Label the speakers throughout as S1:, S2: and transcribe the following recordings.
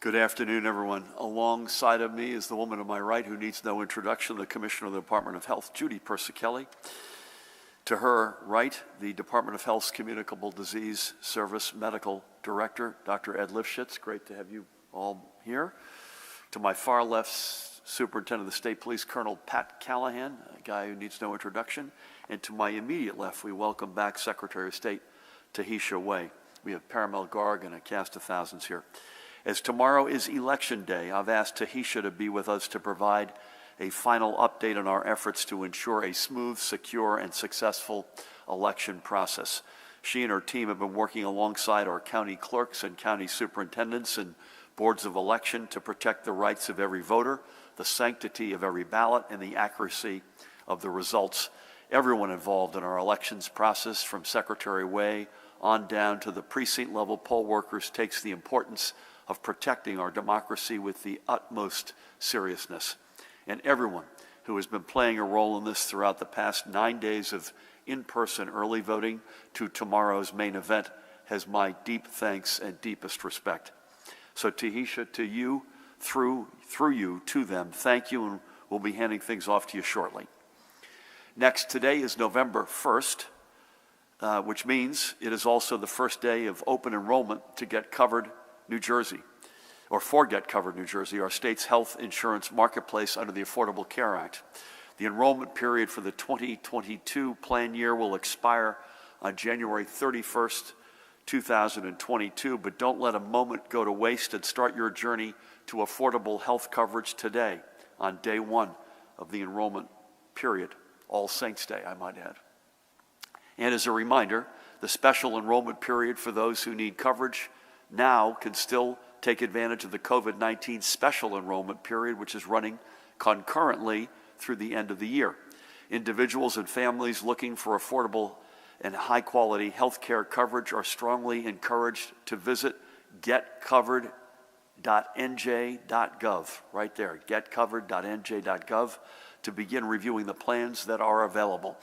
S1: Good afternoon, everyone. Alongside of me is the woman to my right who needs no introduction, the Commissioner of the Department of Health, Judy Persicelli. To her right, the Department of Health's Communicable Disease Service Medical Director, Dr. Ed Lifshitz. Great to have you all here. To my far left, Superintendent of the State Police, Colonel Pat Callahan, a guy who needs no introduction. And to my immediate left, we welcome back Secretary of State Tahisha Way. We have Paramel Garg and a cast of thousands here. As tomorrow is Election Day, I've asked Tahisha to be with us to provide a final update on our efforts to ensure a smooth, secure, and successful election process. She and her team have been working alongside our county clerks and county superintendents and boards of election to protect the rights of every voter, the sanctity of every ballot, and the accuracy of the results. Everyone involved in our elections process, from Secretary Way on down to the precinct-level poll workers, takes the importance of protecting our democracy with the utmost seriousness. And everyone who has been playing a role in this throughout the past 9 days of in-person early voting to tomorrow's main event has my deep thanks and deepest respect. So Tahisha, to you, through you to them, thank you, and we'll be handing things off to you shortly. Next, today is November 1st, which means it is also the first day of open enrollment to Get Covered New Jersey, or for Get Covered New Jersey, our state's health insurance marketplace under the Affordable Care Act. The enrollment period for the 2022 plan year will expire on January 31st, 2022, but don't let a moment go to waste and start your journey to affordable health coverage today on day one of the enrollment period, All Saints Day, I might add. And as a reminder, the special enrollment period for those who need coverage now can still take advantage of the COVID-19 special enrollment period, which is running concurrently through the end of the year. Individuals and families looking for affordable and high-quality health care coverage are strongly encouraged to visit getcovered.nj.gov, right there, getcovered.nj.gov, to begin reviewing the plans that are available.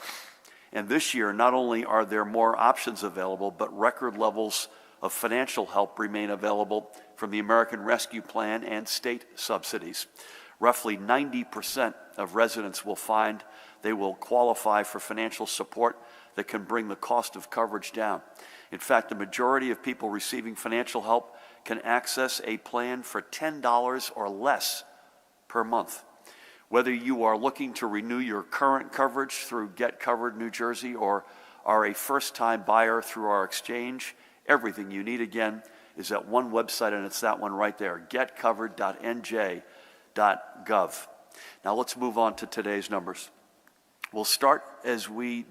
S1: And this year, not only are there more options available, but record levels of financial help remain available from the American Rescue Plan and state subsidies. Roughly 90% of residents will find they will qualify for financial support that can bring the cost of coverage down. In fact, the majority of people receiving financial help can access a plan for $10 or less per month. Whether you are looking to renew your current coverage through Get Covered New Jersey or are a first-time buyer through our exchange, everything you need, again, is at one website, and it's that one right there, getcovered.nj.gov. Now let's move on to today's numbers. We'll start, as we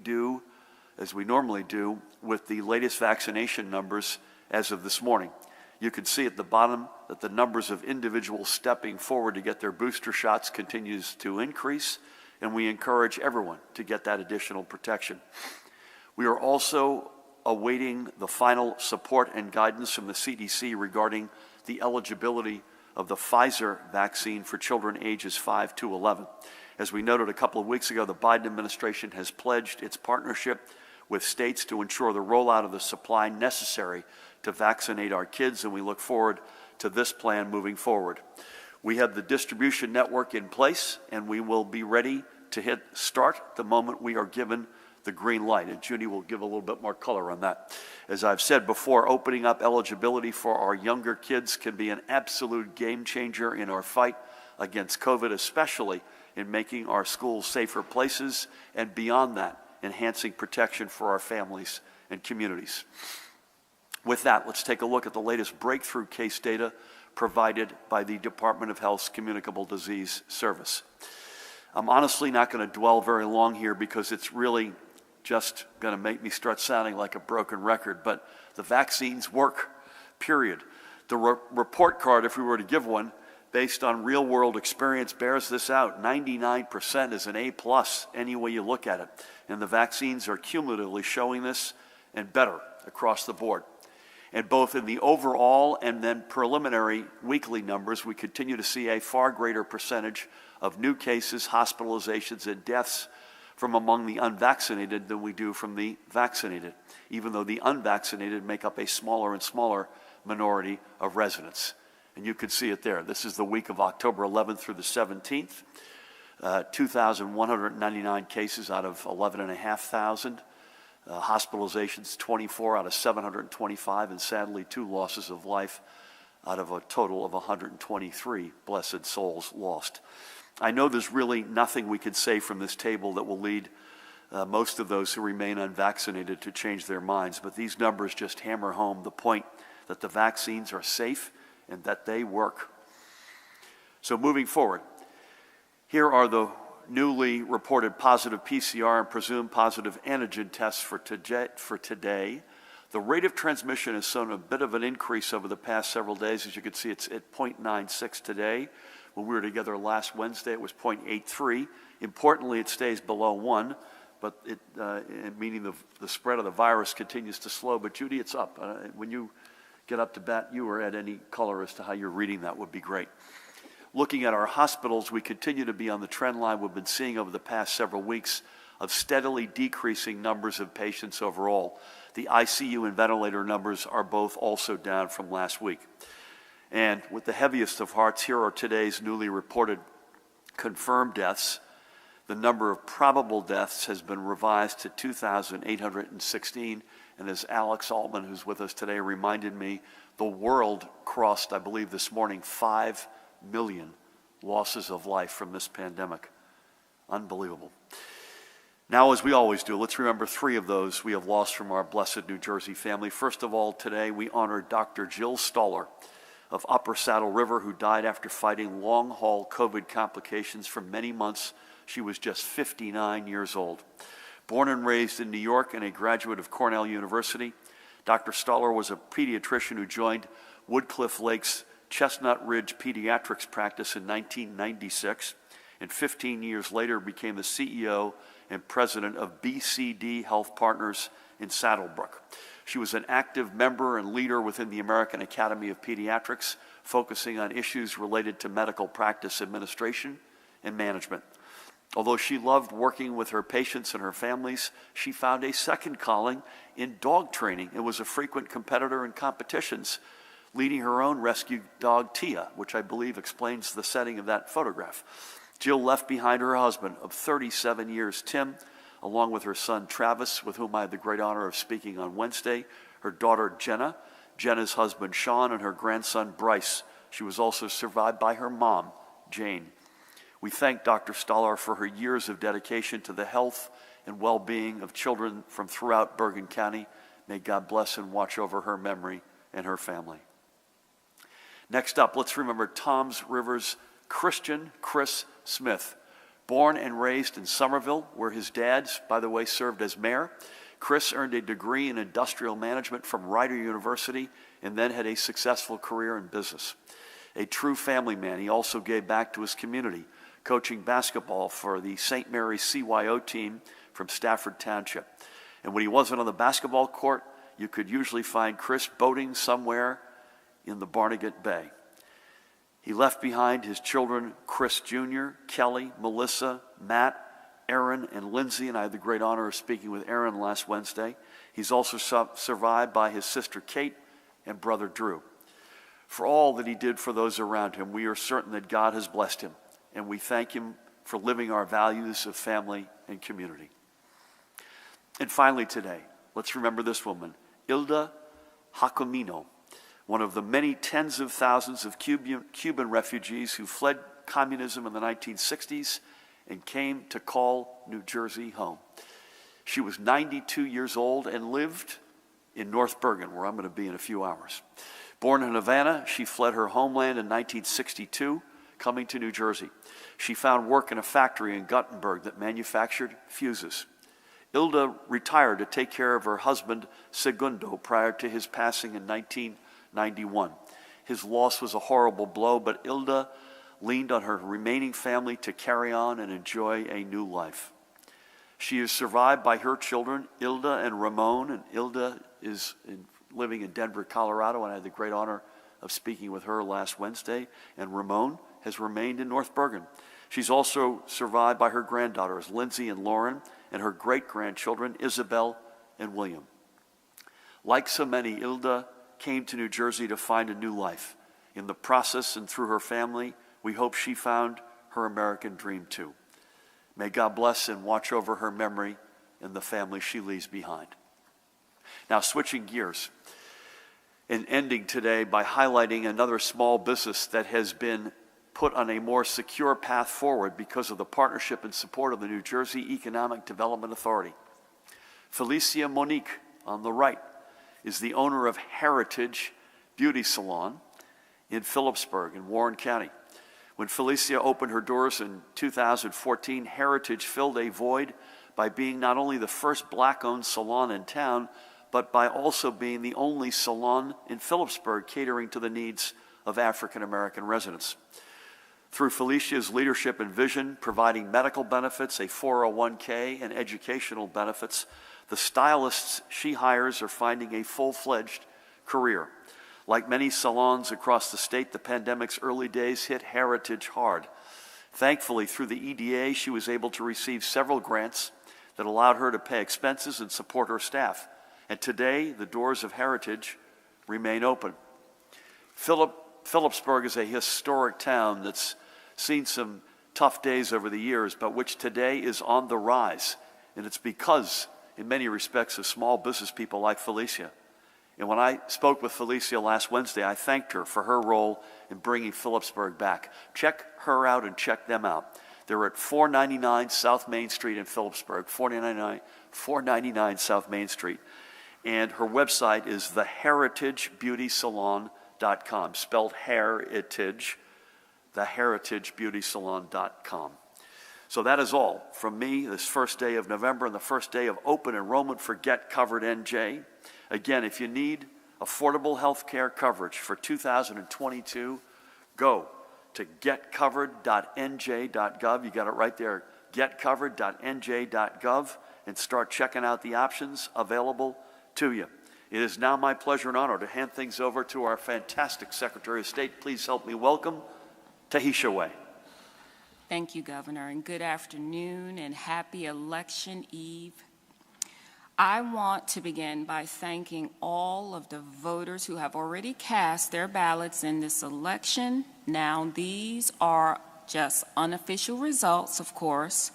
S1: normally do, with the latest vaccination numbers as of this morning. You can see at the bottom that the numbers of individuals stepping forward to get their booster shots continues to increase, and we encourage everyone to get that additional protection. We are also awaiting the final support and guidance from the CDC regarding the eligibility of the Pfizer vaccine for children ages 5 to 11. As we noted a couple of weeks ago, the Biden administration has pledged its partnership with states to ensure the rollout of the supply necessary to vaccinate our kids, and we look forward to this plan moving forward. We have the distribution network in place, and we will be ready to hit start the moment we are given the green light, and Judy will give a little bit more color on that. As I've said before, opening up eligibility for our younger kids can be an absolute game changer in our fight against COVID, especially in making our schools safer places, and beyond that, enhancing protection for our families and communities. With that, let's take a look at the latest breakthrough case data provided by the Department of Health's Communicable Disease Service. I'm honestly not going to dwell very long here because it's really just going to make me start sounding like a broken record, but the vaccines work, period. The report card, if we were to give one, based on real-world experience, bears this out. 99% is an A+, any way you look at it. And the vaccines are cumulatively showing this, and better across the board. And both in the overall and then preliminary weekly numbers, we continue to see a far greater percentage of new cases, hospitalizations, and deaths from among the unvaccinated than we do from the vaccinated, even though the unvaccinated make up a smaller and smaller minority of residents. And you could see it there. This is the week of October 11th through the 17th. 2,199 cases out of 11,500. Hospitalizations, 24 out of 725, and sadly, 2 losses of life out of a total of 123 blessed souls lost. I know there's really nothing we could say from this table that will lead most of those who remain unvaccinated to change their minds, but these numbers just hammer home the point that the vaccines are safe and that they work. So moving forward, here are the newly reported positive PCR and presumed positive antigen tests for today. The rate of transmission has shown a bit of an increase over the past several days. As you can see, it's at 0.96 today. When we were together last Wednesday, it was 0.83. Importantly, it stays below 1, but meaning the spread of the virus continues to slow. But Judy, it's up. When you get up to bat, you or add any color as to how you're reading that would be great. Looking at our hospitals, we continue to be on the trend line we've been seeing over the past several weeks of steadily decreasing numbers of patients overall. The ICU and ventilator numbers are both also down from last week. And with the heaviest of hearts, here are today's newly reported confirmed deaths. The number of probable deaths has been revised to 2,816. And as Alex Altman, who's with us today, reminded me, the world crossed, I believe this morning, 5 million losses of life from this pandemic. Unbelievable. Now, as we always do, let's remember 3 of those we have lost from our blessed New Jersey family. First of all, today we honor Dr. Jill Stoller of Upper Saddle River, who died after fighting long-haul COVID complications for many months. She was just 59 years old. Born and raised in New York and a graduate of Cornell University, Dr. Stoller was a pediatrician who joined Woodcliff Lake's Chestnut Ridge Pediatrics practice in 1996, and 15 years later became the CEO and president of BCD Health Partners in Saddlebrook. She was an active member and leader within the American Academy of Pediatrics, focusing on issues related to medical practice administration and management. Although she loved working with her patients and her families, she found a second calling in dog training and was a frequent competitor in competitions, leading her own rescue dog, Tia, which I believe explains the setting of that photograph. Jill left behind her husband of 37 years, Tim, along with her son, Travis, with whom I had the great honor of speaking on Wednesday, her daughter, Jenna, Jenna's husband, Sean, and her grandson, Bryce. She was also survived by her mom, Jane. We thank Dr. Stoller for her years of dedication to the health and well-being of children from throughout Bergen County. May God bless and watch over her memory and her family. Next up, let's remember Toms River's Christian Chris Smith. Born and raised in Somerville, where his dad, by the way, served as mayor, Chris earned a degree in industrial management from Rider University and then had a successful career in business. A true family man, he also gave back to his community, coaching basketball for the St. Mary's CYO team from Stafford Township. And when he wasn't on the basketball court, you could usually find Chris boating somewhere in the Barnegat Bay. He left behind his children, Chris Jr., Kelly, Melissa, Matt, Aaron, and Lindsay, and I had the great honor of speaking with Aaron last Wednesday. He's also survived by his sister Kate and brother Drew. For all that he did for those around him, we are certain that God has blessed him, and we thank him for living our values of family and community. And finally today, let's remember this woman, Ilda Jacomino, one of the many tens of thousands of Cuban refugees who fled communism in the 1960s and came to call New Jersey home. She was 92 years old and lived in North Bergen, where I'm going to be in a few hours. Born in Havana, she fled her homeland in 1962, coming to New Jersey. She found work in a factory in Gothenburg that manufactured fuses. Ilda retired to take care of her husband, Segundo, prior to his passing in 1991. His loss was a horrible blow, but Ilda leaned on her remaining family to carry on and enjoy a new life. She is survived by her children, Ilda and Ramon, and Ilda is living in Denver, Colorado, and I had the great honor of speaking with her last Wednesday, and Ramon has remained in North Bergen. She's also survived by her granddaughters, Lindsay and Lauren, and her great-grandchildren, Isabel and William. Like so many, Ilda came to New Jersey to find a new life, In the process and through her family, we hope she found her American dream too. May God bless and watch over her memory and the family she leaves behind. Now, switching gears and ending today by highlighting another small business that has been put on a more secure path forward because of the partnership and support of the New Jersey Economic Development Authority. Felicia Monique, on the right, is the owner of Heritage Beauty Salon in Phillipsburg in Warren County. When Felicia opened her doors in 2014, Heritage filled a void by being not only the first black-owned salon in town, but by also being the only salon in Phillipsburg catering to the needs of African-American residents. Through Felicia's leadership and vision, providing medical benefits, a 401k, and educational benefits, the stylists she hires are finding a full-fledged career. Like many salons across the state, the pandemic's early days hit Heritage hard. Thankfully, through the EDA, she was able to receive several grants that allowed her to pay expenses and support her staff. And today, the doors of Heritage remain open. Phillipsburg is a historic town that's seen some tough days over the years, but which today is on the rise. And it's because, in many respects, of small business people like Felicia. And when I spoke with Felicia last Wednesday, I thanked her for her role in bringing Phillipsburg back. Check her out and check them out. They're at 499 South Main Street in Phillipsburg, 499 South Main Street. And her website is theheritagebeautysalon.com, spelled heritage, theheritagebeautysalon.com. So that is all from me this first day of November and the first day of open enrollment for Get Covered NJ. Again, if you need affordable health care coverage for 2022, go to getcovered.nj.gov. You got it right there, getcovered.nj.gov, and start checking out the options available to you. It is now my pleasure and honor to hand things over to our fantastic Secretary of State. Please help me welcome Tahisha Way.
S2: Thank you, Governor, and good afternoon and happy Election Eve. I want to begin by thanking all of the voters who have already cast their ballots in this election. Now, these are just unofficial results, of course,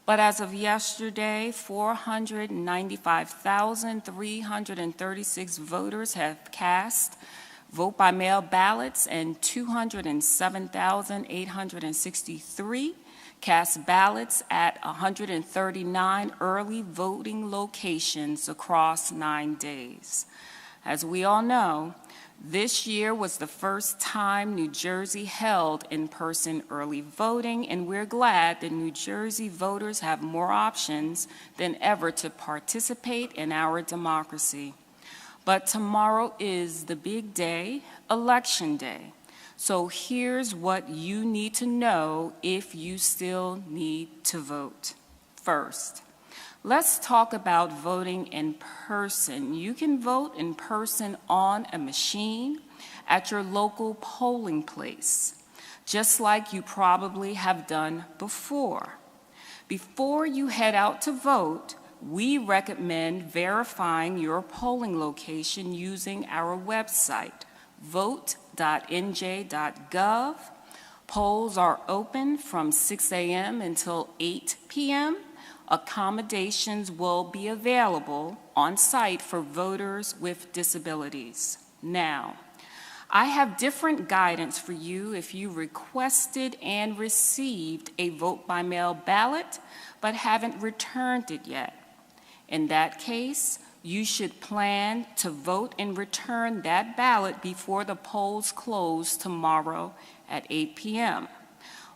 S2: but as of yesterday, 495,336 voters have cast vote-by-mail ballots and 207,863 cast ballots at 139 early voting locations across 9 days. As we all know, this year was the first time New Jersey held in-person early voting, and we're glad that New Jersey voters have more options than ever to participate in our democracy. But tomorrow is the big day, Election Day. So here's what you need to know if you still need to vote. First, let's talk about voting in person. You can vote in person on a machine at your local polling place, just like you probably have done before. Before you head out to vote, we recommend verifying your polling location using our website, vote.nj.gov. Polls are open from 6 a.m. until 8 p.m. Accommodations will be available on site for voters with disabilities. Now, I have different guidance for you if you requested and received a vote-by-mail ballot but haven't returned it yet. In that case, you should plan to vote and return that ballot before the polls close tomorrow at 8 p.m.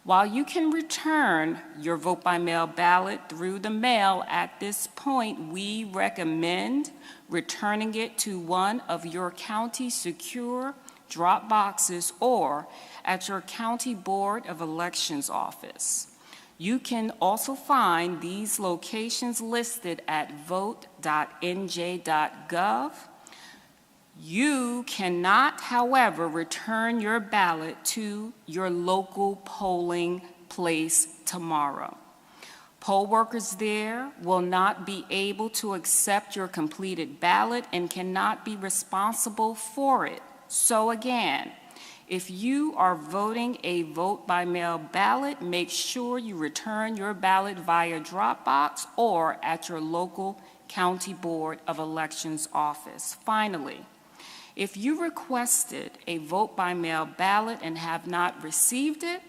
S2: While you can return your vote-by-mail ballot through the mail at this point, we recommend returning it to one of your county secure drop boxes or at your county board of elections office. You can also find these locations listed at vote.nj.gov. You cannot, however, return your ballot to your local polling place tomorrow. Poll workers there will not be able to accept your completed ballot and cannot be responsible for it. So again, If you are voting a vote-by-mail ballot, make sure you return your ballot via Dropbox or at your local County Board of Elections office. Finally, if you requested a vote-by-mail ballot and have not received it,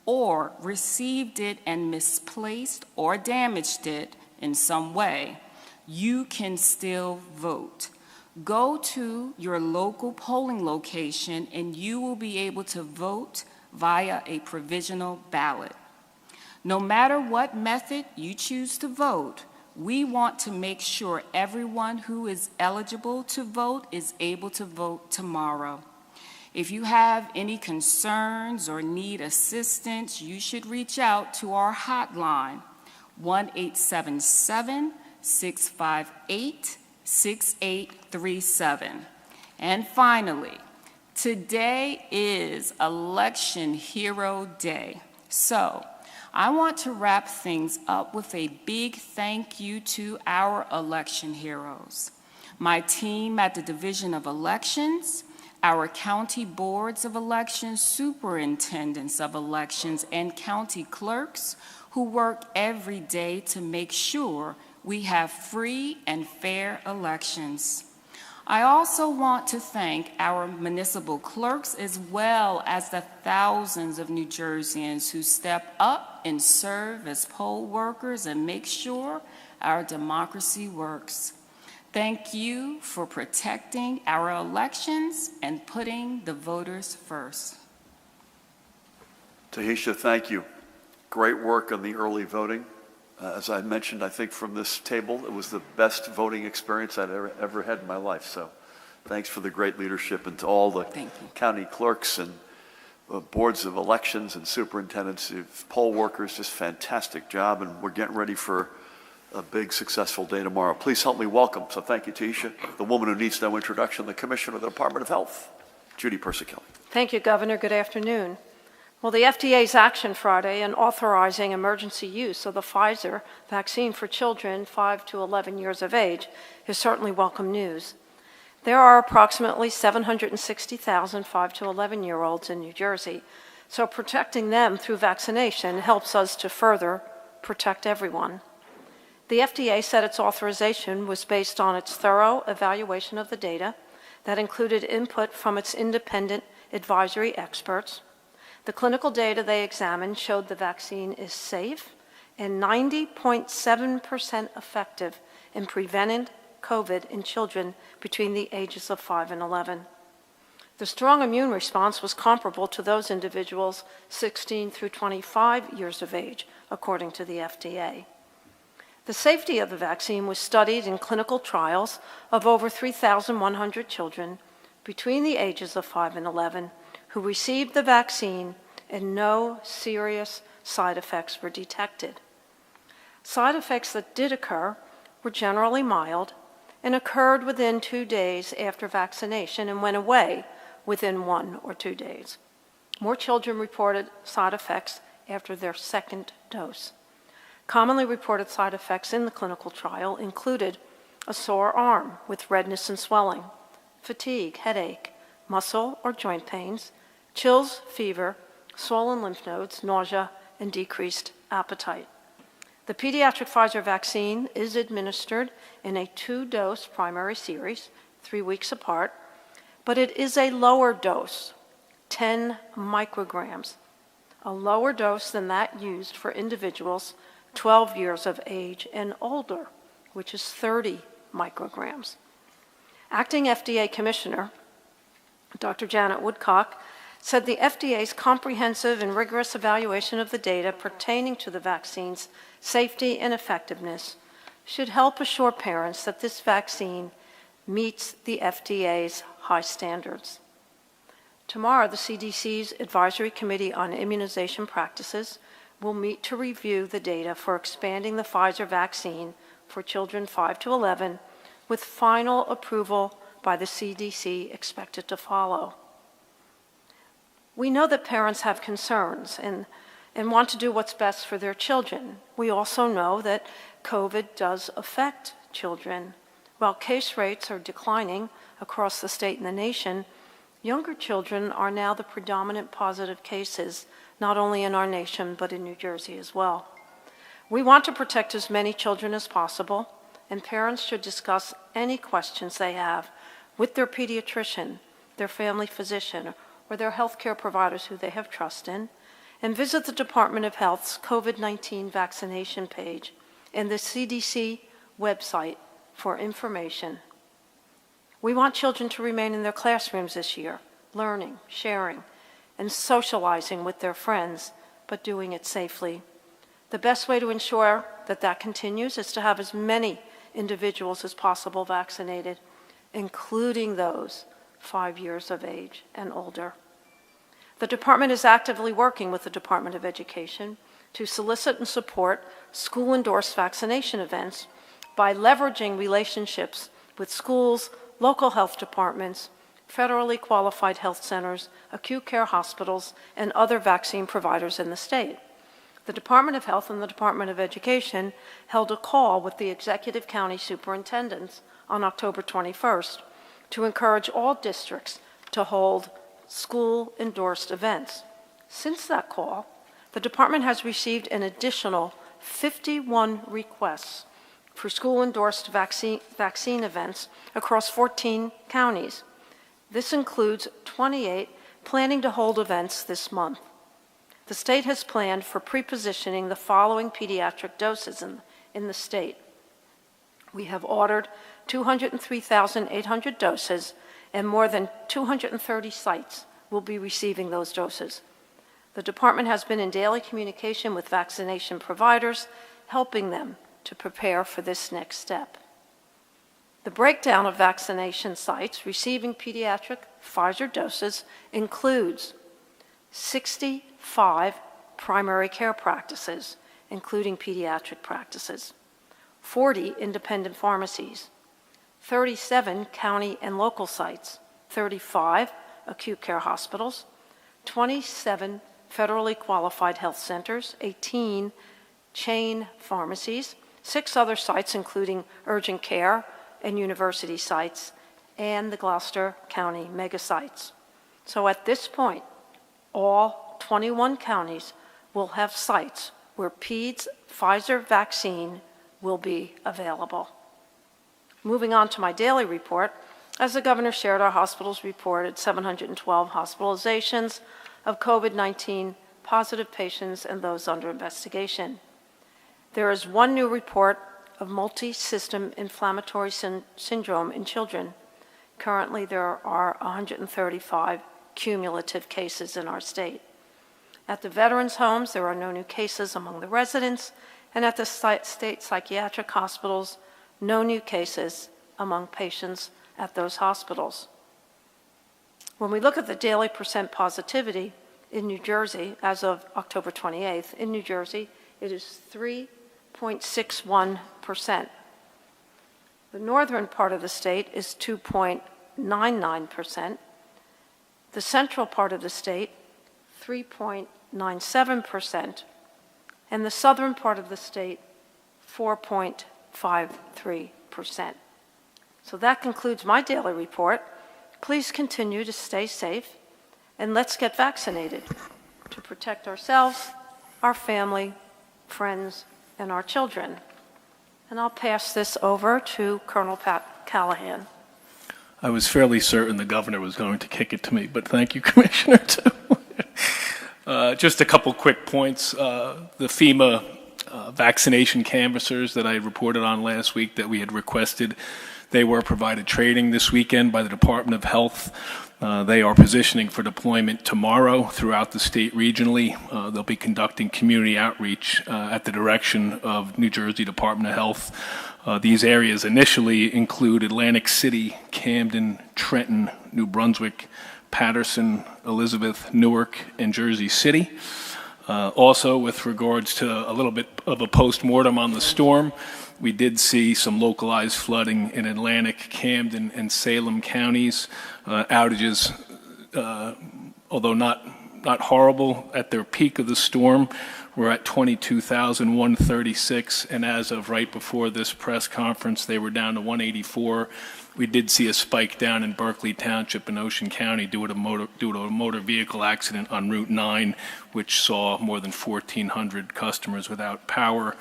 S2: or received it and misplaced or damaged it in some way, you can still vote. Go to your local polling location and you will be able to vote via a provisional ballot. No matter what method you choose to vote, we want to make sure everyone who is eligible to vote is able to vote tomorrow. If you have any concerns or need assistance, you should reach out to our hotline, 1-877-658-6837. And finally, today is Election Hero Day. So I want to wrap things up with a big thank you to our election heroes. My team at the Division of Elections, our county boards of elections, superintendents of elections, and county clerks who work every day to make sure we have free and fair elections. I also want to thank our municipal clerks as well as the thousands of New Jerseyans who step up and serve as poll workers and make sure our democracy works. Thank you for protecting our elections and putting the voters first.
S1: Tahisha, thank you. Great work on the early voting. As I mentioned, I think from this table, it was the best voting experience I'd ever had in my life. So thanks for the great leadership, and to all the county clerks and boards of elections and superintendents, poll workers, just fantastic job. And we're getting ready for a big, successful day tomorrow. Please help me welcome, so thank you, Tahisha, the woman who needs no introduction, the Commissioner of the Department of Health, Judy Persicelli.
S3: Thank you, Governor. Good afternoon. Well, the FDA's action Friday in authorizing emergency use of the Pfizer vaccine for children 5 to 11 years of age is certainly welcome news. There are approximately 760,000 5 to 11-year-olds in New Jersey, so protecting them through vaccination helps us to further protect everyone. The FDA said its authorization was based on its thorough evaluation of the data that included input from its independent advisory experts. The clinical data they examined showed the vaccine is safe and 90.7% effective in preventing COVID in children between the ages of 5 and 11. The strong immune response was comparable to those individuals 16 through 25 years of age, according to the FDA. The safety of the vaccine was studied in clinical trials of over 3,100 children between the ages of 5 and 11 who received the vaccine, and no serious side effects were detected. Side effects that did occur were generally mild and occurred within 2 days after vaccination and went away within 1 or 2 days. More children reported side effects after their second dose. Commonly reported side effects in the clinical trial included a sore arm with redness and swelling, fatigue, headache, muscle or joint pains, chills, fever, swollen lymph nodes, nausea, and decreased appetite. The pediatric Pfizer vaccine is administered in a 2-dose primary series, 3 weeks apart, but it is a lower dose, 10 micrograms, a lower dose than that used for individuals 12 years of age and older, which is 30 micrograms. Acting FDA Commissioner, Dr. Janet Woodcock, said the FDA's comprehensive and rigorous evaluation of the data pertaining to the vaccine's safety and effectiveness should help assure parents that this vaccine meets the FDA's high standards. Tomorrow, the CDC's Advisory Committee on Immunization Practices will meet to review the data for expanding the Pfizer vaccine for children 5 to 11, with final approval by the CDC expected to follow. We know that parents have concerns and want to do what's best for their children. We also know that COVID does affect children. While case rates are declining across the state and the nation, Younger children are now the predominant positive cases, not only in our nation, but in New Jersey as well. We want to protect as many children as possible, and parents should discuss any questions they have with their pediatrician, their family physician, or their healthcare providers who they have trust in, and visit the Department of Health's COVID-19 vaccination page and the CDC website for information. We want children to remain in their classrooms this year, learning, sharing, and socializing with their friends, but doing it safely. The best way to ensure that that continues is to have as many individuals as possible vaccinated, including those 5 years of age and older. The department is actively working with the Department of Education to solicit and support school-endorsed vaccination events by leveraging relationships with schools, local health departments, federally qualified health centers, acute care hospitals, and other vaccine providers in the state. The Department of Health and the Department of Education held a call with the executive county superintendents on October 21st to encourage all districts to hold school-endorsed events. Since that call, the department has received an additional 51 requests for school-endorsed vaccine events across 14 counties. This includes 28 planning to hold events this month. The state has planned for pre-positioning the following pediatric doses in the state. We have ordered 203,800 doses, and more than 230 sites will be receiving those doses. The department has been in daily communication with vaccination providers, helping them to prepare for this next step. The breakdown of vaccination sites receiving pediatric Pfizer doses includes 65 primary care practices, including pediatric practices, 40 independent pharmacies, 37 county and local sites, 35 acute care hospitals, 27 federally qualified health centers, 18 chain pharmacies, 6 other sites including urgent care and university sites, and the Gloucester County mega sites. So at this point, all 21 counties will have sites where PEDS Pfizer vaccine will be available. Moving on to my daily report, as the governor shared, our hospitals reported 712 hospitalizations of COVID-19 positive patients and those under investigation. There is one new report of multi-system inflammatory syndrome in children. Currently, there are 135 cumulative cases in our state. At the veterans' homes, there are no new cases among the residents, and at the state psychiatric hospitals, no new cases among patients at those hospitals. When we look at the daily percent positivity in New Jersey, as of October 28th, in New Jersey, it is 3.61%. The northern part of the state is 2.99%. The central part of the state, 3.97%. And the southern part of the state, 4.53%. So that concludes my daily report. Please continue to stay safe, and let's get vaccinated to protect ourselves, our family, friends, and our children. And I'll pass this over to Colonel Pat Callahan.
S4: I was fairly certain the governor was going to kick it to me, but thank you, Commissioner, too. Just a couple quick points. The FEMA vaccination canvassers that I reported on last week that we had requested, they were provided training this weekend by the Department of Health. They are positioning for deployment tomorrow throughout the state regionally. They'll be conducting community outreach at the direction of New Jersey Department of Health. These areas initially include Atlantic City, Camden, Trenton, New Brunswick, Patterson, Elizabeth, Newark, and Jersey City. Also, with regards to a little bit of a post-mortem on the storm, we did see some localized flooding in Atlantic, Camden, and Salem counties. Outages, although not horrible at their peak of the storm, were at 22,136, and as of right before this press conference, they were down to 184. We did see a spike down in Berkeley Township in Ocean County due to a motor vehicle accident on Route 9, which saw more than 1,400 customers without power.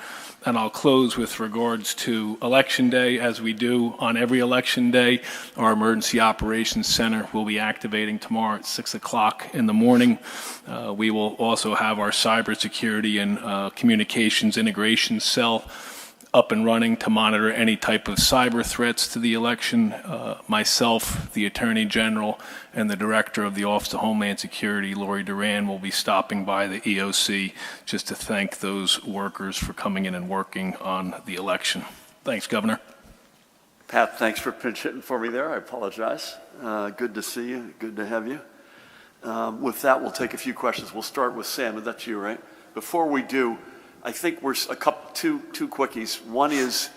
S4: And I'll close with regards to Election Day. As we do on every Election Day, our Emergency Operations Center will be activating tomorrow at 6 o'clock in the morning. We will also have our Cybersecurity and Communications Integration Cell up and running to monitor any type of cyber threats to the election. Myself, the Attorney General, and the Director of the Office of Homeland Security, Lori Duran, will be stopping by the EOC just to thank those workers for coming in and working on the election. Thanks, Governor.
S1: Pat, thanks for pinch hitting for me there. I apologize. Good to see you. Good to have you. With that, we'll take a few questions. We'll start with Sam. That's you, right? Before we do, I think we're two quickies. One is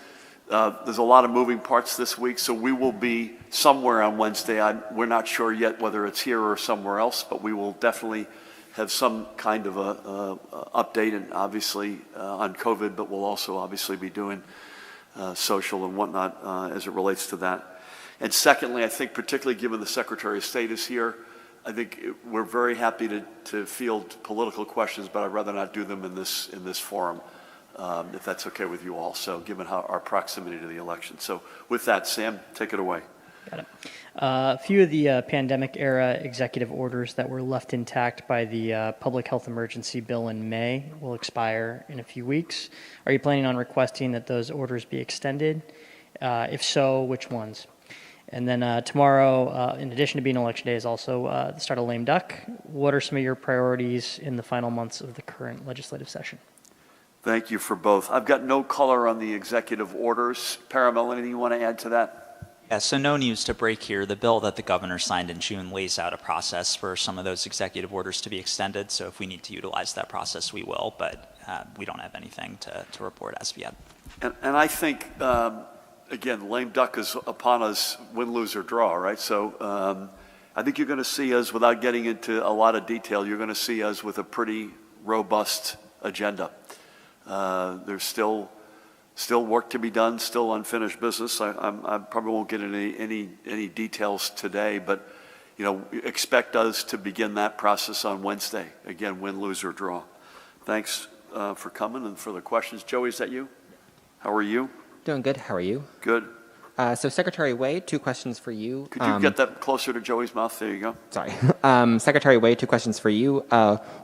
S1: there's a lot of moving parts this week, so we will be somewhere on Wednesday. We're not sure yet whether it's here or somewhere else, but we will definitely have some kind of a update, and obviously on COVID, but we'll also obviously be doing social and whatnot as it relates to that. And secondly, I think particularly given the Secretary of State is here, I think we're very happy to field political questions, but I'd rather not do them in this forum, if that's okay with you all. So given our proximity to the election. So with that, Sam, take it away.
S5: Got it. A few of the pandemic-era executive orders that were left intact by the public health emergency bill in May will expire in a few weeks. Are you planning on requesting that those orders be extended? If so, which ones? And then tomorrow, in addition to being Election Day, is also the start of lame duck. What are some of your priorities in the final months of the current legislative session?
S1: Thank you for both. I've got no color on the executive orders. Paramel, anything you want to add to that?
S6: Yeah, so no news to break here. The bill that the governor signed in June lays out a process for some of those executive orders to be extended. So if we need to utilize that process, we will, but we don't have anything to report as of yet.
S1: And I think, again, lame duck is upon us, win, lose, or draw, right? So I think you're going to see us, without getting into a lot of detail, you're going to see us with a pretty robust agenda. There's still work to be done, still unfinished business. I probably won't get into any details today, but expect us to begin that process on Wednesday. Again, win, lose, or draw. Thanks for coming and for the questions. Joey, is that you? How are you?
S7: Doing good. How are you?
S1: Good.
S7: So Secretary Wade, two questions for you.
S1: Could you get that closer to Joey's mouth? There you go.
S7: Sorry. Secretary Wade, two questions for you.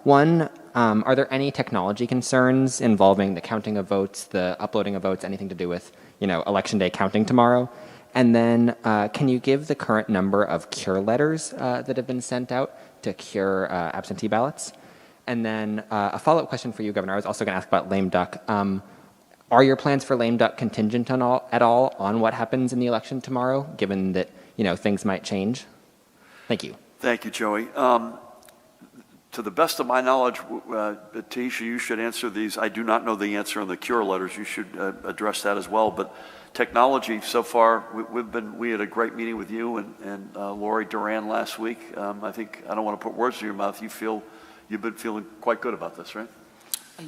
S7: One, are there any technology concerns involving the counting of votes, the uploading of votes, anything to do with, Election Day counting tomorrow? And then can you give the current number of cure letters that have been sent out to cure absentee ballots? And then a follow-up question for you, Governor. I was also going to ask about lame duck. Are your plans for lame duck contingent at all on what happens in the election tomorrow, given that things might change? Thank you.
S1: Thank you, Joey. To the best of my knowledge, Tahisha, you should answer these. I do not know the answer on the cure letters. You should address that as well. But technology, so far, we had a great meeting with you and Lori Duran last week. I think, I don't want to put words in your mouth. You've been feeling quite good about this, right?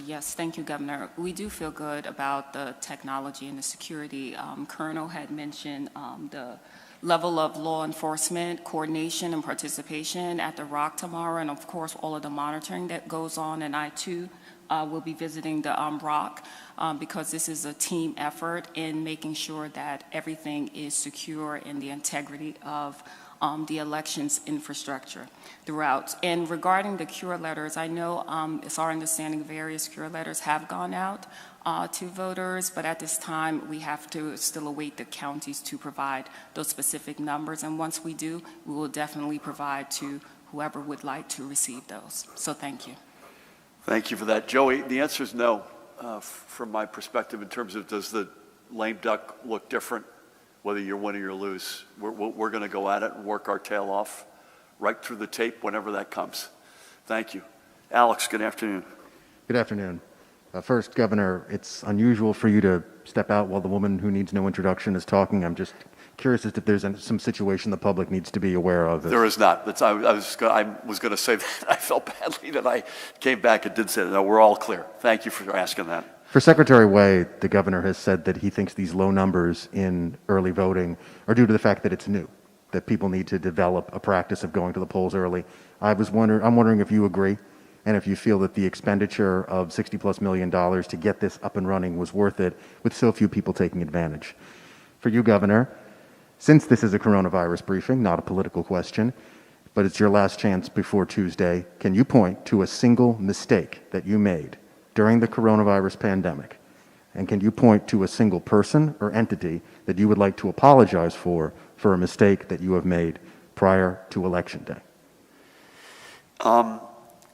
S2: Yes, thank you, Governor. We do feel good about the technology and the security. Colonel had mentioned the level of law enforcement coordination and participation at the ROC tomorrow, and of course all of the monitoring that goes on. And I too will be visiting the ROC because this is a team effort in making sure that everything is secure in the integrity of the elections infrastructure throughout. And regarding the cure letters, I know it's our understanding various cure letters have gone out to voters, but at this time we have to still await the counties to provide those specific numbers. And once we do, we will definitely provide to whoever would like to receive those. So thank you.
S1: Thank you for that. Joey, the answer is no, from my perspective, in terms of does the lame duck look different, whether you're win or you lose. We're going to go at it and work our tail off right through the tape whenever that comes. Thank you. Alex, good afternoon.
S8: Good afternoon. First, Governor, it's unusual for you to step out while the woman who needs no introduction is talking. I'm just curious as if there's some situation the public needs to be aware of.
S1: There is not. I was going to say that I felt badly that I came back and did say that. No, we're all clear. Thank you for asking that.
S8: For Secretary Way, the governor has said that he thinks these low numbers in early voting are due to the fact that it's new, that people need to develop a practice of going to the polls early. I'm wondering if you agree, and if you feel that the expenditure of $60+ million to get this up and running was worth it with so few people taking advantage. For you, Governor, since this is a coronavirus briefing, not a political question, but it's your last chance before Tuesday, can you point to a single mistake that you made during the coronavirus pandemic? And can you point to a single person or entity that you would like to apologize for a mistake that you have made prior to Election Day?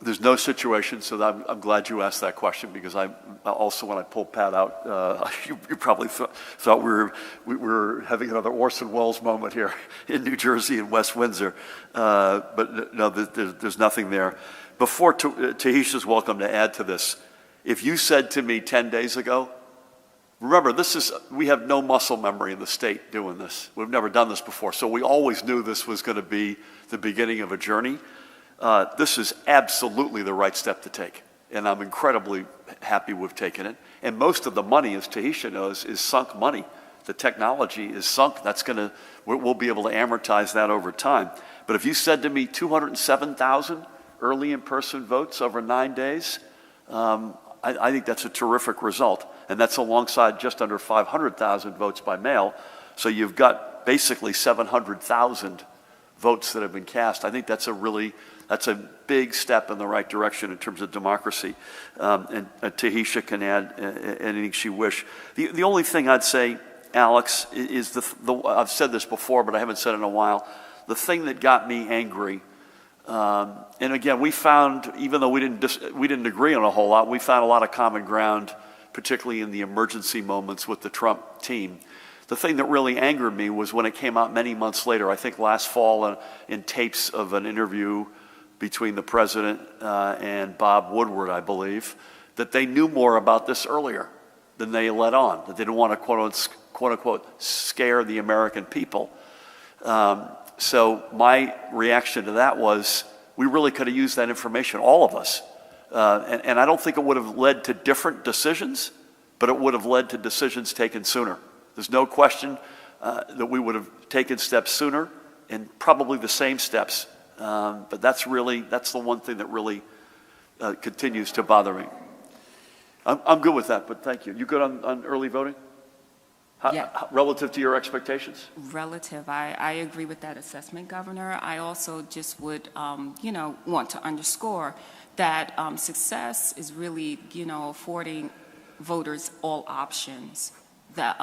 S1: There's no situation, so I'm glad you asked that question, because I also, when I pulled Pat out, you probably thought we were having another Orson Welles moment here in New Jersey and West Windsor. But no, there's nothing there. Before Tahisha's welcome to add to this, if you said to me 10 days ago, remember, we have no muscle memory in the state doing this. We've never done this before, so we always knew this was going to be the beginning of a journey. This is absolutely the right step to take, and I'm incredibly happy we've taken it. And most of the money, as Tahisha knows, is sunk money. The technology is sunk. We'll be able to amortize that over time. But if you said to me 207,000 early in-person votes over 9 days, I think that's a terrific result. And that's alongside just under 500,000 votes by mail. So you've got basically 700,000 votes that have been cast. I think that's a big step in the right direction in terms of democracy. And Tahisha can add anything she wish. The only thing I'd say, Alex, is I've said this before, but I haven't said it in a while. The thing that got me angry, and again, we found, even though we didn't agree on a whole lot, we found a lot of common ground, particularly in the emergency moments with the Trump team. The thing that really angered me was when it came out many months later, I think last fall, in tapes of an interview between the president and Bob Woodward, I believe, that they knew more about this earlier than they let on, that they didn't want to quote unquote scare the American people. So my reaction to that was, we really could have used that information, all of us. And I don't think it would have led to different decisions, but it would have led to decisions taken sooner. There's no question that we would have taken steps sooner, and probably the same steps. But that's the one thing that really continues to bother me. I'm good with that, but thank you. You good on early voting? Relative to your expectations? Relative,
S2: I agree with that assessment, Governor. I also just would, want to underscore that success is really, affording voters all options that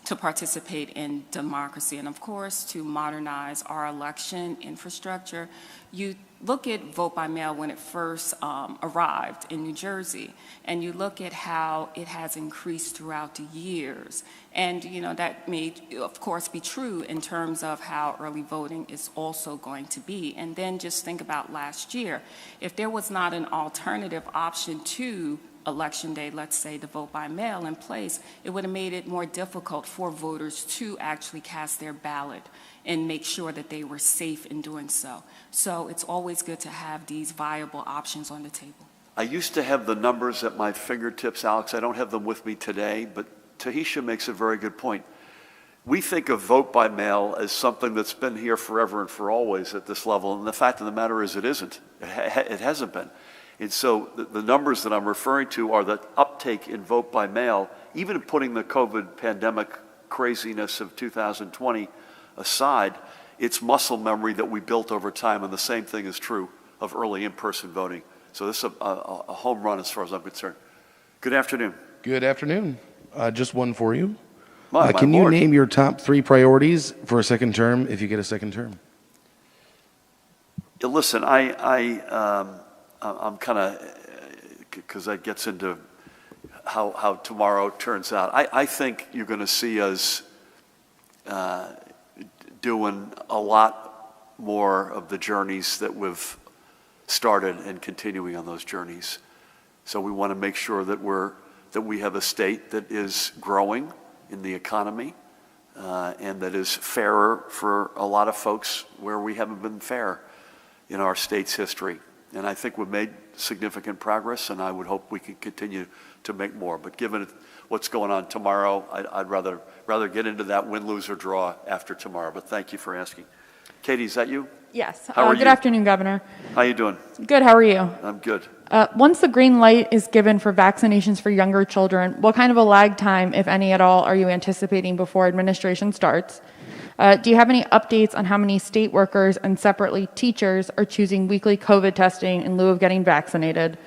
S2: to participate in democracy, and of course to modernize our election infrastructure. You look at vote by mail when it first arrived in New Jersey, and you look at how it has increased throughout the years. And that may of course be true in terms of how early voting is also going to be. And then just think about last year. If there was not an alternative option to Election Day, let's say the vote by mail in place, it would have made it more difficult for voters to actually cast their ballot and make sure that they were safe in doing so. So it's always good to have these viable options on the table.
S1: I used to have the numbers at my fingertips, Alex. I don't have them with me today, but Tahisha makes a very good point. We think of vote by mail as something that's been here forever and for always at this level, and the fact of the matter is it isn't. It hasn't been. And so the numbers that I'm referring to are the uptake in vote by mail, even putting the COVID pandemic craziness of 2020 aside. It's muscle memory that we built over time, and the same thing is true of early in-person voting. So this is a home run as far as I'm concerned. Good afternoon.
S9: Good afternoon. Just one for you.
S1: Can
S9: you name your top 3 priorities for a second term if you get a second term?
S1: Listen, I'm kind of, because that gets into how tomorrow turns out. I think you're going to see us doing a lot more of the journeys that we've started and continuing on those journeys. So we want to make sure that we have a state that is growing in the economy and that is fairer for a lot of folks where we haven't been fair in our state's history. And I think we've made significant progress, and I would hope we can continue to make more. But given what's going on tomorrow, I'd rather get into that win, lose, or draw after tomorrow. But thank you for asking. Katie, is that you?
S10: Yes.
S1: How are
S10: Good
S1: you?
S10: afternoon, Governor.
S1: How you doing?
S10: Good. How are you?
S1: I'm good.
S10: Once the green light is given for vaccinations for younger children, what kind of a lag time, if any at all, are you anticipating before administration starts? Do you have any updates on how many state workers and separately teachers are choosing weekly COVID testing in lieu of getting vaccinated?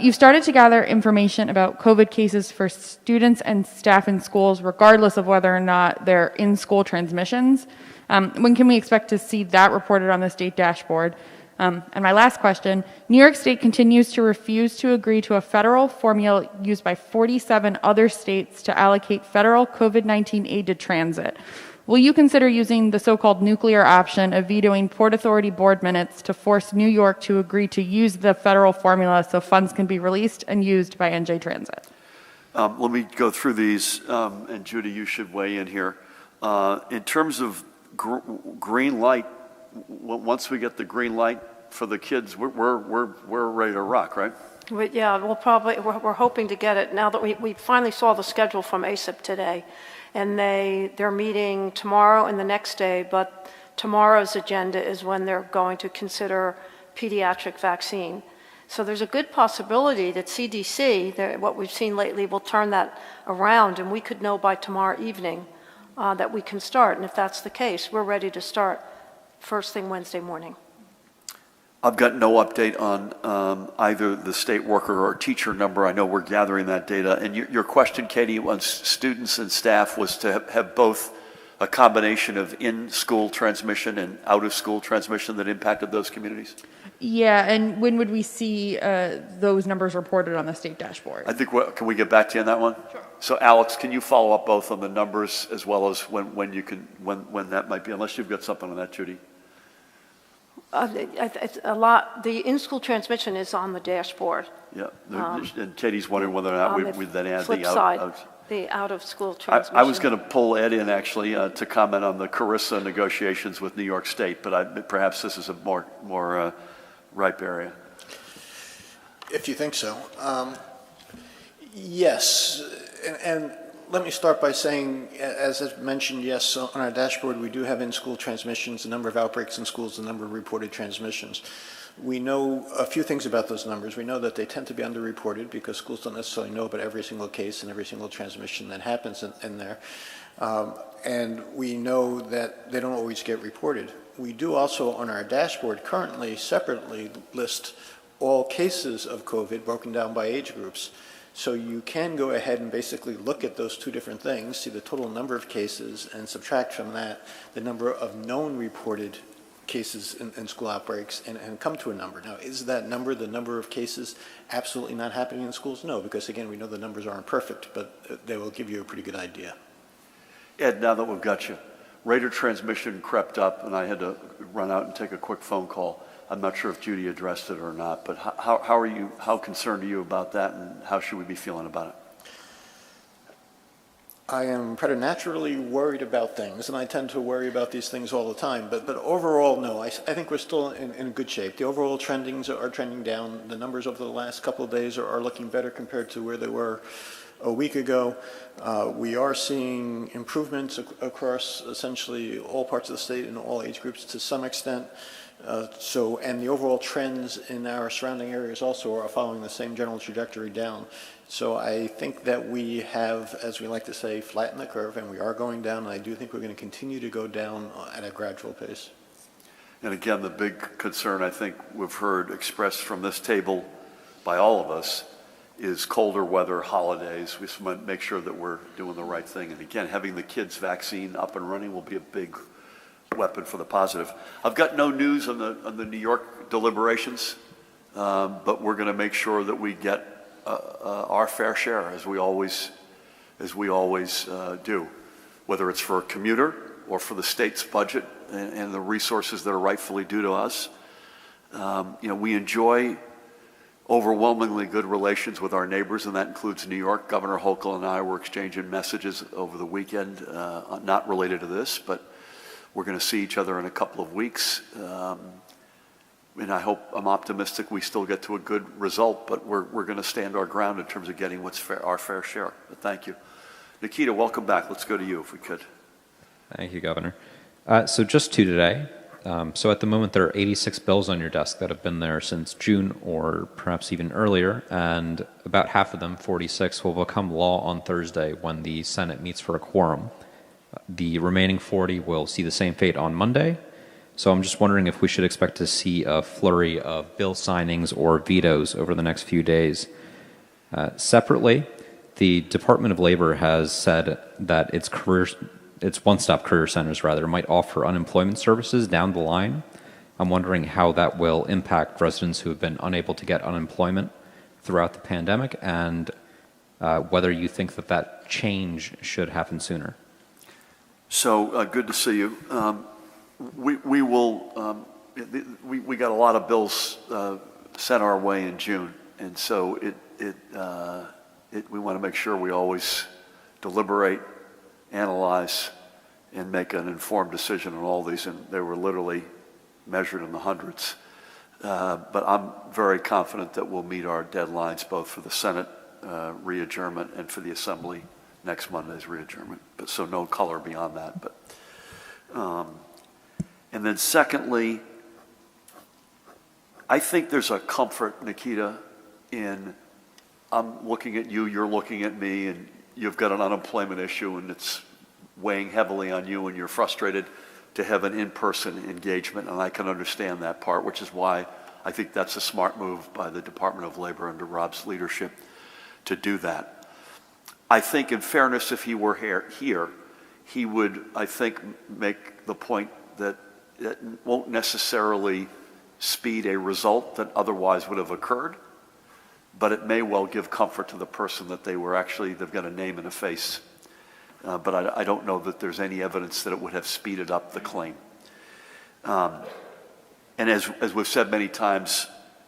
S10: You've started to gather information about COVID cases for students and staff in schools, regardless of whether or not they're in-school transmissions. When can we expect to see that reported on the state dashboard? And my last question, New York State continues to refuse to agree to a federal formula used by 47 other states to allocate federal COVID-19 aid to transit. Will you consider using the so-called nuclear option of vetoing Port Authority board minutes to force New York to agree to use the federal formula so funds can be released and used by NJ Transit?
S1: Let me go through these, and Judy, you should weigh in here. In terms of green light, once we get the green light for the kids, we're ready to rock, right?
S3: Yeah, we're hoping to get it now that we finally saw the schedule from ACIP today. And they're meeting tomorrow and the next day, but tomorrow's agenda is when they're going to consider pediatric vaccine. So there's a good possibility that CDC, what we've seen lately, will turn that around, and we could know by tomorrow evening that we can start. And if that's the case, we're ready to start first thing Wednesday morning.
S1: I've got no update on either the state worker or teacher number. I know we're gathering that data. And your question, Katie, on students and staff was to have both a combination of in-school transmission and out-of-school transmission that impacted those communities?
S10: Yeah, and when would we see those numbers reported on the state dashboard?
S1: I think, can we get back to you on that one? Sure. So Alex, can you follow up both on the numbers as well as when that might be, unless you've got something on that, Judy?
S3: It's a lot. The in-school transmission is on the dashboard.
S1: Yeah, and Katie's wondering whether or not we'd then add
S3: the out-of-school transmission.
S1: I was going to pull Ed in actually to comment on the Carissa negotiations with New York State, but perhaps this is a more ripe area.
S11: If you think so. Yes, and let me start by saying, as I mentioned, yes, on our dashboard we do have in-school transmissions, the number of outbreaks in schools, the number of reported transmissions. We know a few things about those numbers. We know that they tend to be underreported because schools don't necessarily know about every single case and every single transmission that happens in there. And we know that they don't always get reported. We do also on our dashboard currently separately list all cases of COVID broken down by age groups. So you can go ahead and basically look at those two different things, see the total number of cases, and subtract from that the number of known reported cases in school outbreaks and come to a number. Now, is that number the number of cases absolutely not happening in schools? No, because again, we know the numbers aren't perfect, but they will give you a pretty good idea.
S1: Ed, now that we've got you, rate of transmission crept up, and I had to run out and take a quick phone call. I'm not sure if Judy addressed it or not, but how concerned are you about that, and how should we be feeling about it?
S11: I am preternaturally worried about things, and I tend to worry about these things all the time, but overall, no, I think we're still in good shape. The overall trendings are trending down. The numbers over the last couple of days are looking better compared to where they were a week ago. We are seeing improvements across essentially all parts of the state and all age groups to some extent. And the overall trends in our surrounding areas also are following the same general trajectory down. So I think that we have, as we like to say, flattened the curve, and we are going down, and I do think we're going to continue to go down at a gradual pace.
S1: And again, the big concern I think we've heard expressed from this table by all of us is colder weather, holidays. We just want to make sure that we're doing the right thing. And again, having the kids' vaccine up and running will be a big weapon for the positive. I've got no news on the New York deliberations, but we're going to make sure that we get our fair share, as we always do, whether it's for a commuter or for the state's budget and the resources that are rightfully due to us. We enjoy overwhelmingly good relations with our neighbors, and that includes New York. Governor Hochul and I were exchanging messages over the weekend, not related to this, but we're going to see each other in a couple of weeks. And I'm optimistic we still get to a good result, but we're going to stand our ground in terms of getting what's our fair share. But thank you. Nikita, welcome back. Let's go to you if we could.
S12: Thank you, Governor. So just two today. So at the moment, there are 86 bills on your desk that have been there since June or perhaps even earlier, and about half of them, 46, will become law on Thursday when the Senate meets for a quorum. The remaining 40 will see the same fate on Monday. So I'm just wondering if we should expect to see a flurry of bill signings or vetoes over the next few days. Separately, the Department of Labor has said that its one-stop career centers might offer unemployment services down the line. I'm wondering how that will impact residents who have been unable to get unemployment throughout the pandemic, and whether you think that change should happen sooner.
S1: So good to see you. We got a lot of bills sent our way in June, and so we want to make sure we always deliberate, analyze, and make an informed decision on all these, and they were literally measured in the hundreds. But I'm very confident that we'll meet our deadlines both for the Senate re-adjournment and for the Assembly next Monday's re-adjournment. But so no color beyond that. But and then secondly, I think there's a comfort, Nikita, in I'm looking at you, you're looking at me, and you've got an unemployment issue and it's weighing heavily on you and you're frustrated to have an in-person engagement, and I can understand that part, which is why I think that's a smart move by the Department of Labor under Rob's leadership to do that. I think in fairness, if he were here, he would, I think, make the point that it won't necessarily speed a result that otherwise would have occurred, but it may well give comfort to the person that they've got a name and a face. But I don't know that there's any evidence that it would have speeded up the claim. And as we've said many times,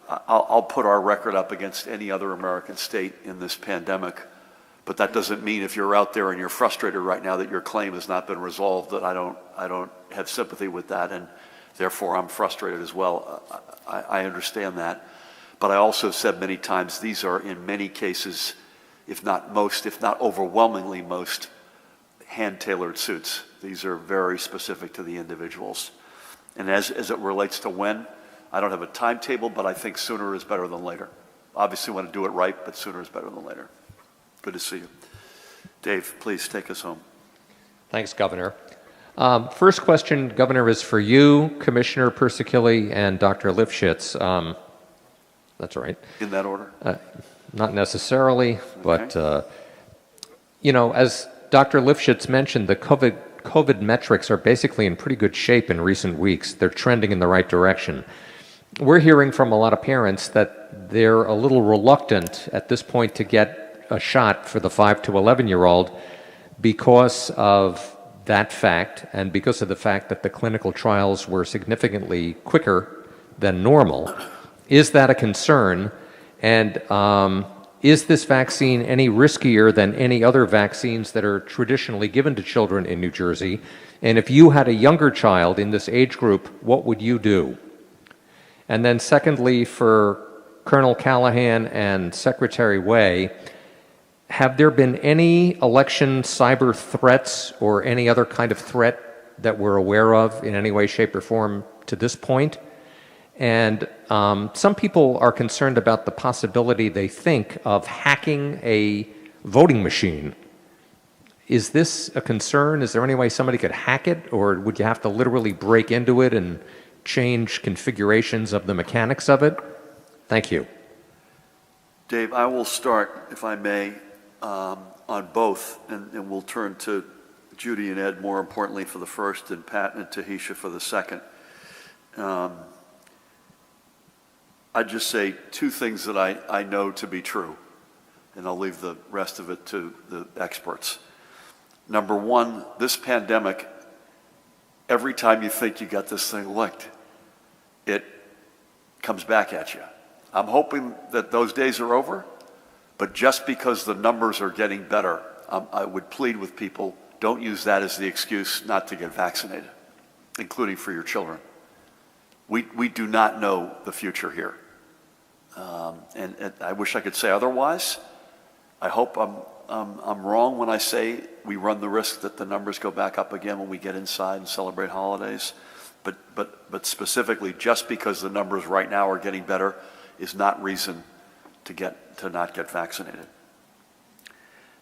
S1: I'll put our record up against any other American state in this pandemic, but that doesn't mean if you're out there and you're frustrated right now that your claim has not been resolved, that I don't have sympathy with that, and therefore I'm frustrated as well. I understand that. But I also said many times, these are in many cases, if not most, if not overwhelmingly most, hand-tailored suits. These are very specific to the individuals. And as it relates to when, I don't have a timetable, but I think sooner is better than later. Obviously we want to do it right, but sooner is better than later. Good to see you. Dave, please take us home.
S13: Thanks, Governor. First question, Governor, is for you, Commissioner Persikili, and Dr. Lifshitz. That's right.
S1: In that order?
S13: Not necessarily, but, as Dr. Lifshitz mentioned, the COVID metrics are basically in pretty good shape in recent weeks. They're trending in the right direction. We're hearing from a lot of parents that they're a little reluctant at this point to get a shot for the 5 to 11-year-old because of that fact and because of the fact that the clinical trials were significantly quicker than normal. Is that a concern? And is this vaccine any riskier than any other vaccines that are traditionally given to children in New Jersey? And if you had a younger child in this age group, what would you do? And then secondly, for Colonel Callahan and Secretary Way, have there been any election cyber threats or any other kind of threat that we're aware of in any way, shape, or form to this point? And some people are concerned about the possibility, they think, of hacking a voting machine. Is this a concern? Is there any way somebody could hack it? Or would you have to literally break into it and change configurations of the mechanics of it? Thank you.
S1: Dave, I will start, if I may, on both, and we'll turn to Judy and Ed more importantly for the first, and Pat and Tahisha for the second. I'd just say two things that I know to be true, and I'll leave the rest of it to the experts. Number one, this pandemic, every time you think you got this thing licked, it comes back at you. I'm hoping that those days are over, but just because the numbers are getting better, I would plead with people, don't use that as the excuse not to get vaccinated, including for your children. We do not know the future here. And I wish I could say otherwise. I hope I'm wrong when I say we run the risk that the numbers go back up again when we get inside and celebrate holidays. But specifically, just because the numbers right now are getting better is not reason to not get vaccinated.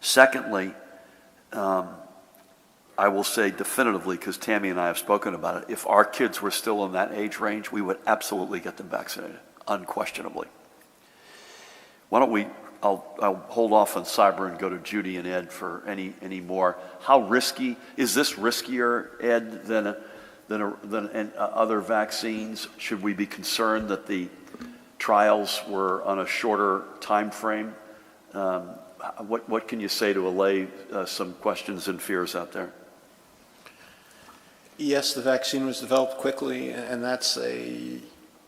S1: Secondly, I will say definitively, because Tammy and I have spoken about it, if our kids were still in that age range, we would absolutely get them vaccinated, unquestionably. Why don't we, I'll hold off on cyber and go to Judy and Ed for any more. How risky, is this riskier, Ed, than other vaccines? Should we be concerned that the trials were on a shorter time frame? What can you say to allay some questions and fears out there?
S11: Yes, the vaccine was developed quickly, and that's a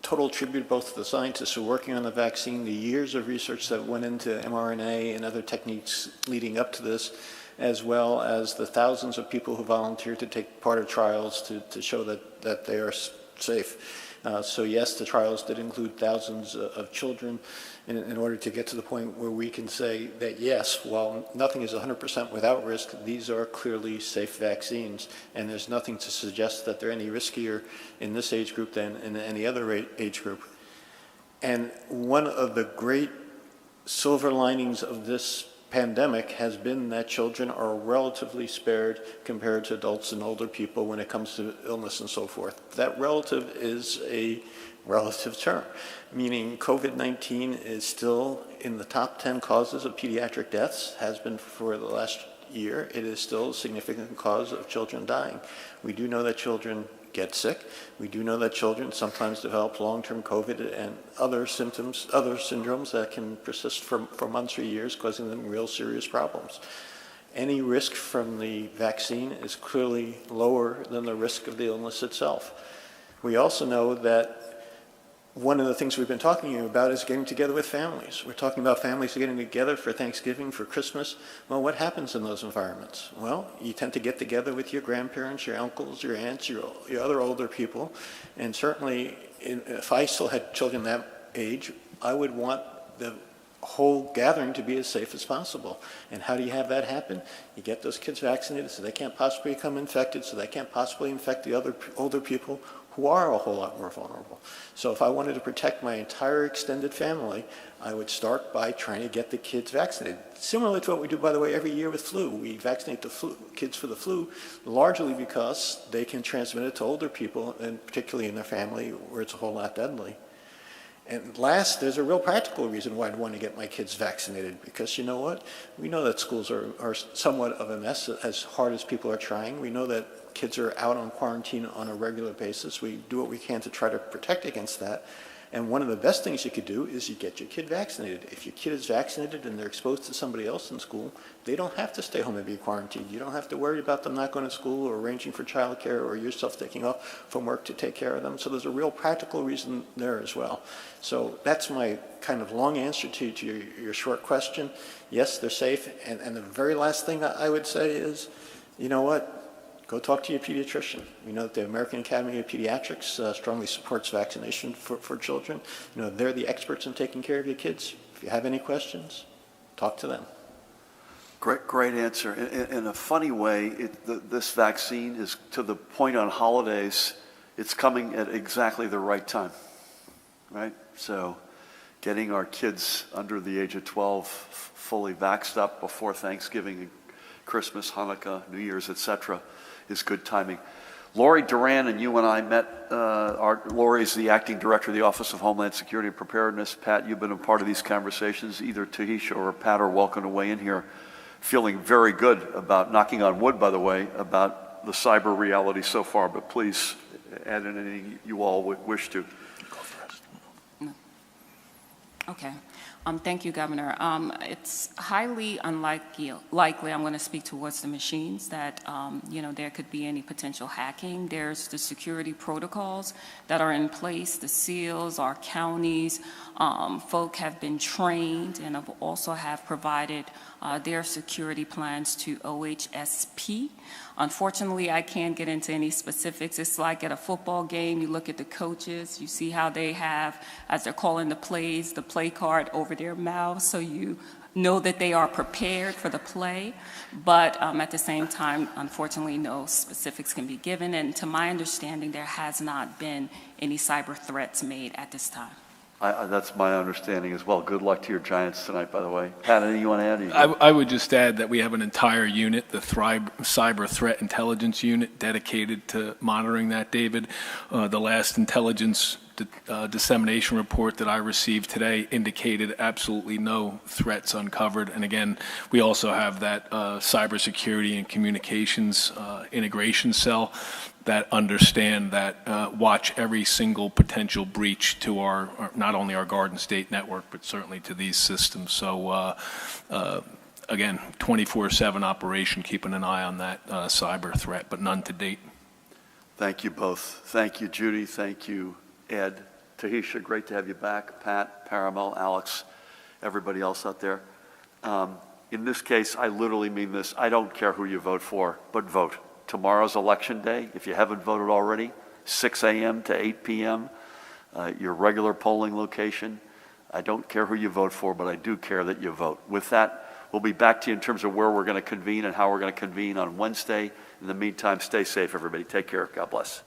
S11: total tribute both to the scientists who are working on the vaccine, the years of research that went into mRNA and other techniques leading up to this, as well as the thousands of people who volunteered to take part of trials to show that they are safe. So yes, the trials did include thousands of children in order to get to the point where we can say that yes, while nothing is 100% without risk, these are clearly safe vaccines, and there's nothing to suggest that they're any riskier in this age group than in any other age group. And one of the great silver linings of this pandemic has been that children are relatively spared compared to adults and older people when it comes to illness and so forth. That relative is a relative term, meaning COVID-19 is still in the top 10 causes of pediatric deaths, has been for the last year. It is still a significant cause of children dying. We do know that children get sick. We do know that children sometimes develop long-term COVID and other symptoms, other syndromes that can persist for months or years, causing them real serious problems. Any risk from the vaccine is clearly lower than the risk of the illness itself. We also know that one of the things we've been talking about is getting together with families. We're talking about families getting together for Thanksgiving, for Christmas. Well, what happens in those environments? Well, you tend to get together with your grandparents, your uncles, your aunts, your other older people. And certainly, if I still had children that age, I would want the whole gathering to be as safe as possible. And how do you have that happen? You get those kids vaccinated so they can't possibly become infected, so they can't possibly infect the other older people who are a whole lot more vulnerable. So if I wanted to protect my entire extended family, I would start by trying to get the kids vaccinated. Similar to what we do, by the way, every year with flu. We vaccinate the kids for the flu, largely because they can transmit it to older people, and particularly in their family, where it's a whole lot deadly. And last, there's a real practical reason why I'd want to get my kids vaccinated, because you know what? We know that schools are somewhat of a mess, as hard as people are trying. We know that kids are out on quarantine on a regular basis. We do what we can to try to protect against that. And one of the best things you could do is you get your kid vaccinated. If your kid is vaccinated and they're exposed to somebody else in school, they don't have to stay home and be quarantined. You don't have to worry about them not going to school or arranging for childcare or yourself taking off from work to take care of them. So there's a real practical reason there as well. So that's my kind of long answer to your short question. Yes, they're safe. And the very last thing I would say is, you know what? Go talk to your pediatrician. We know that the American Academy of Pediatrics strongly supports vaccination for children. You know, they're the experts in taking care of your kids. If you have any questions, talk to them.
S1: Great answer. In a funny way, this vaccine is, to the point on holidays, it's coming at exactly the right time, right? So getting our kids under the age of 12 fully vaxxed up before Thanksgiving, Christmas, Hanukkah, New Year's, etc., is good timing. Lori Duran and you and I met. Lori's the acting director of the Office of Homeland Security and Preparedness. Pat, you've been a part of these conversations. Either Tahisha or Pat are welcome to weigh in here. Feeling very good about, knocking on wood, by the way, about the cyber reality so far, but please add in anything you all would wish to.
S2: Okay. Thank you, Governor. It's highly likely, I'm going to speak towards the machines, that, there could be any potential hacking. There's the security protocols that are in place, the seals, our counties, folk have been trained and also have provided their security plans to OHSP. Unfortunately, I can't get into any specifics. It's like at a football game, you look at the coaches, you see how they have, as they're calling the plays, the play card over their mouths, so you know that they are prepared for the play. But at the same time, unfortunately, no specifics can be given. And to my understanding, there has not been any cyber threats made at this time.
S1: That's my understanding as well. Good luck to your Giants tonight, by the way. Pat, anything you want to add?
S4: I would just add that we have an entire unit, the Cyber Threat Intelligence Unit, dedicated to monitoring that, David. The last intelligence dissemination report that I received today indicated absolutely no threats uncovered. And again, we also have that cybersecurity and communications integration cell that understand that, watch every single potential breach to our not only our Garden State network, but certainly to these systems. So again, 24/7 operation, keeping an eye on that cyber threat, but none to date.
S1: Thank you both. Thank you, Judy. Thank you, Ed. Tahisha, great to have you back. Pat, Paramel, Alex, everybody else out there. In this case, I literally mean this. I don't care who you vote for, but vote. Tomorrow's election day. If you haven't voted already, 6 a.m. to 8 p.m., your regular polling location. I don't care who you vote for, but I do care that you vote. With that, we'll be back to you in terms of where we're going to convene and how we're going to convene on Wednesday. In the meantime, stay safe, everybody. Take care. God bless.